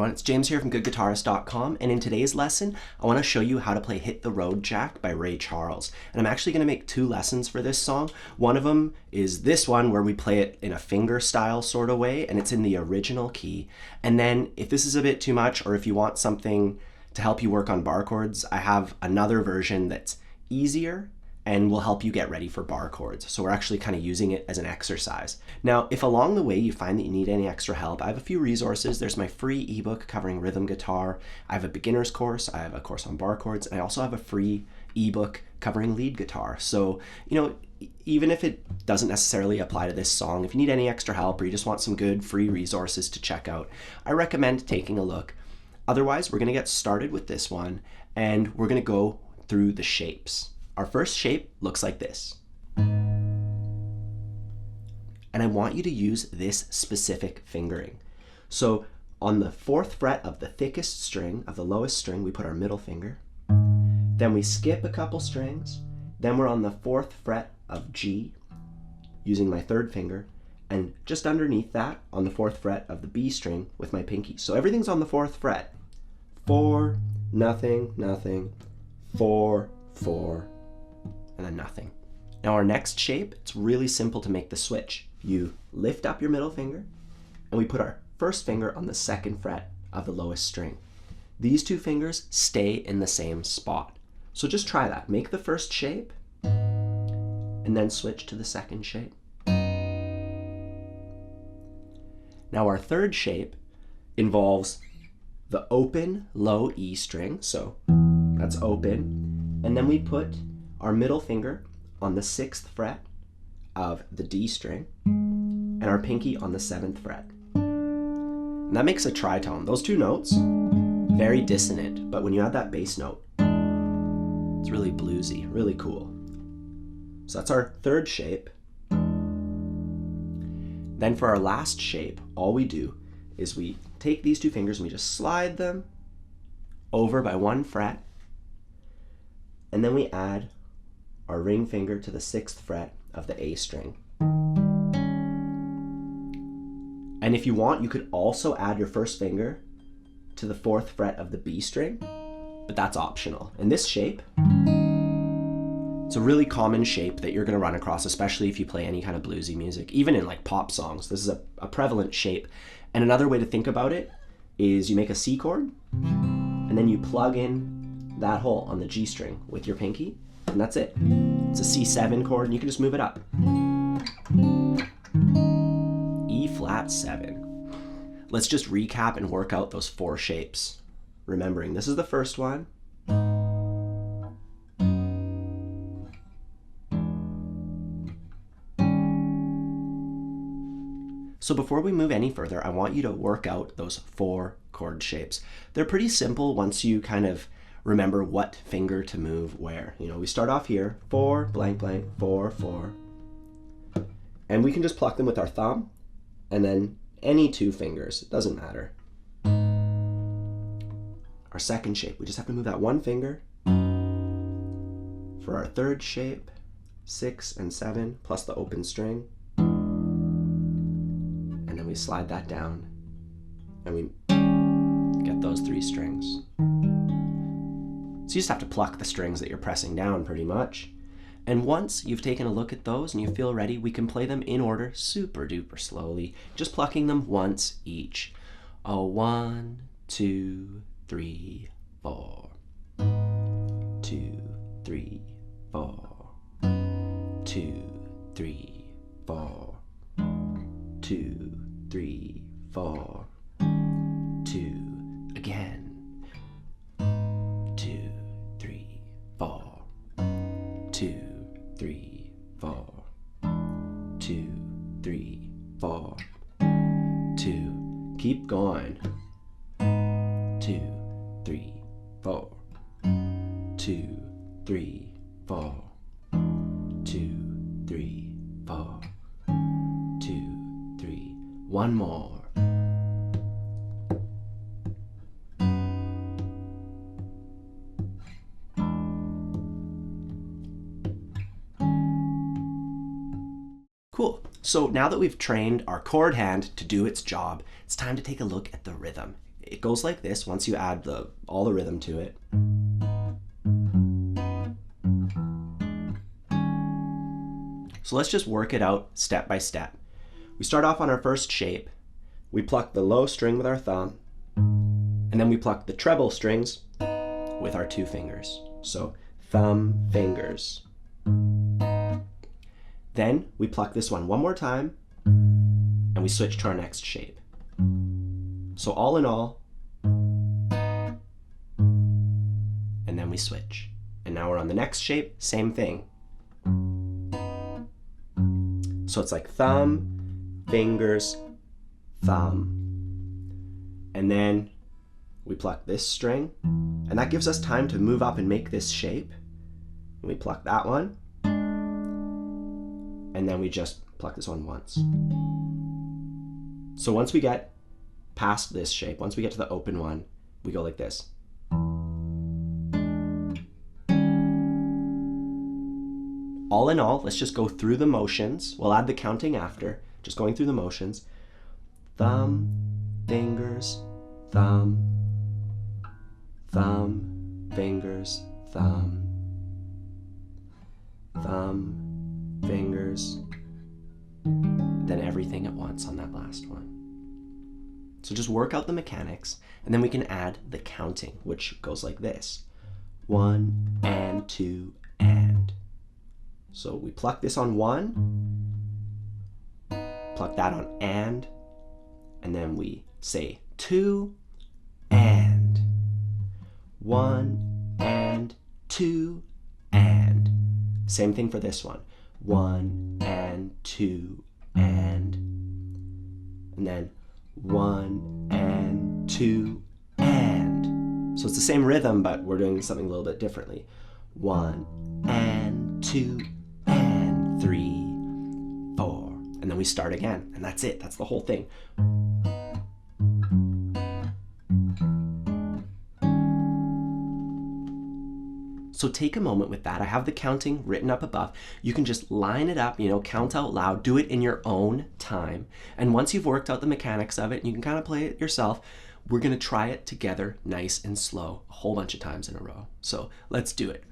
It's James here from GoodGuitarist.com, and in today's lesson I want to show you how to play Hit the Road Jack by Ray Charles. And I'm actually going to make two lessons for this song. One of them is this one where we play it in a fingerstyle sort of way, and it's in the original key. And then if this is a bit too much, or if you want something to help you work on bar chords, I have another version that's easier and will help you get ready for bar chords. So we're actually kind of using it as an exercise. Now, if along the way you find that you need any extra help, I have a few resources. There's my free ebook covering rhythm guitar. I have a beginner's course. I have a course on bar chords. And I also have a free ebook covering lead guitar. So, even if it doesn't necessarily apply to this song, if you need any extra help or you just want some good free resources to check out, I recommend taking a look. Otherwise, we're gonna get started with this one and we're gonna go through the shapes. Our first shape looks like this. And I want you to use this specific fingering. So on the 4th fret of the thickest string, of the lowest string, we put our middle finger. Then we skip a couple strings. Then we're on the 4th fret of G, using my 3rd finger. And just underneath that, on the 4th fret of the B string with my pinky. So everything's on the 4th fret. 4, nothing, nothing, 4, 4, and then nothing. Now our next shape, it's really simple to make the switch. You lift up your middle finger and we put our first finger on the 2nd fret of the lowest string. These two fingers stay in the same spot. So just try that. Make the first shape and then switch to the second shape. Now our third shape involves the open low E string. So that's open. And then we put our middle finger on the 6th fret of the D string and our pinky on the 7th fret. And that makes a tritone. Those two notes, very dissonant, but when you add that bass note, it's really bluesy, really cool. So that's our third shape. Then for our last shape, all we do is we take these two fingers and we just slide them over by 1 fret, and then we add our ring finger to the 6th fret of the A string. And if you want, you could also add your first finger to the 4th fret of the B string, but that's optional. In this shape, it's a really common shape that you're gonna run across, especially if you play any kind of bluesy music, even in like pop songs. This is a prevalent shape. And another way to think about it is you make a C chord, and then you plug in that hole on the G string with your pinky, and that's it. It's a C7 chord, and you can just move it up. E flat 7. Let's just recap and work out those 4 shapes. Remembering, this is the first one. So before we move any further, I want you to work out those 4 chord shapes. They're pretty simple once you kind of remember what finger to move where. We start off here, 4, blank, blank, 4, 4. And we can just pluck them with our thumb, and then any 2 fingers, it doesn't matter. Our second shape, we just have to move that 1 finger. For our third shape, 6 and 7, plus the open string. And then we slide that down, and we get those 3 strings. So you just have to pluck the strings that you're pressing down pretty much. And once you've taken a look at those and you feel ready, we can play them in order super duper slowly, just plucking them once each. 1, 2, 3, 4. 2, 3, 4. 2, 3, 4. 2, 3, 4. 2, again. 2, 3, 4. 2, 3, 4. 2, 3, 4. 2. Keep going. 2, 3, 4. 2, 3, 4. 2, one more. Cool. So now that we've trained our chord hand to do its job, it's time to take a look at the rhythm. It goes like this once you add all the rhythm to it. So let's just work it out step by step. We start off on our first shape. We pluck the low string with our thumb, and then we pluck the treble strings with our 2 fingers. So thumb, fingers. Then we pluck this one more time, and we switch to our next shape. So all in all, and then we switch. And now we're on the next shape, same thing. So it's like thumb, fingers, thumb. And then we pluck this string, and that gives us time to move up and make this shape. And we pluck that one, and then we just pluck this one once. So once we get past this shape, once we get to the open one, we go like this. All in all, let's just go through the motions. We'll add the counting after, just going through the motions. Thumb, fingers, thumb, thumb, fingers, thumb, thumb, fingers, then everything at once on that last one. So just work out the mechanics, and then we can add the counting, which goes like this. 1 and 2 and. So we pluck this on 1, pluck that on and then we say 2 and. 1 and 2 and. Same thing for this one. 1 and 2 and then 1 and 2 and. So it's the same rhythm, but we're doing something a little bit differently. 1 and 2 and 3, 4, and then we start again, and that's it. That's the whole thing. So take a moment with that. I have the counting written up above. You can just line it up, count out loud, do it in your own time. And once you've worked out the mechanics of it, you can kind of play it yourself, we're gonna try it together nice and slow a whole bunch of times in a row. So let's do it.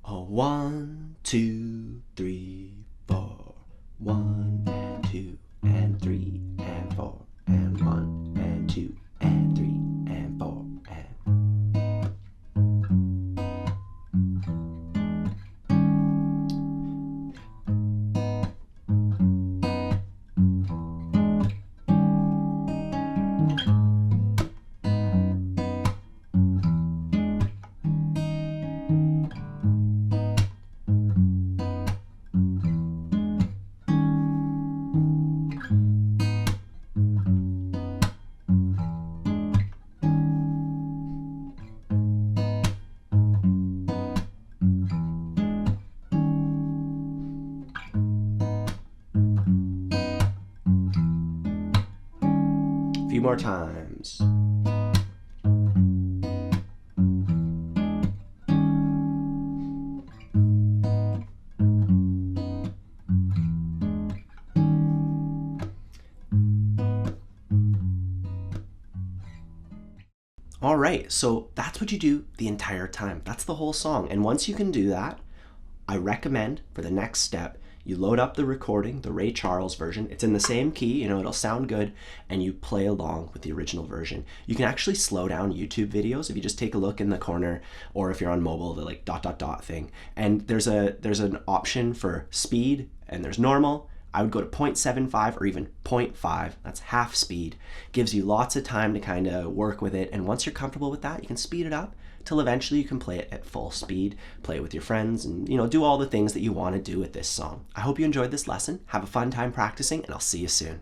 1, 2, 3, 4. 1 and 2 and 3 and 4 and 1 and 2 and 3 and 4 and. Few more times. All right, so that's what you do the entire time. That's the whole song. And once you can do that, I recommend for the next step, you load up the recording, the Ray Charles version. It's in the same key, it'll sound good, and you play along with the original version. You can actually slow down YouTube videos if you just take a look in the corner, or if you're on mobile, the like ... thing. And there's an option for speed, and there's normal. I would go to 0.75 or even 0.5, that's half speed. Gives you lots of time to kind of work with it, and once you're comfortable with that, you can speed it up till eventually you can play it at full speed, play it with your friends, and do all the things that you want to do with this song. I hope you enjoyed this lesson. Have a fun time practicing, and I'll see you soon.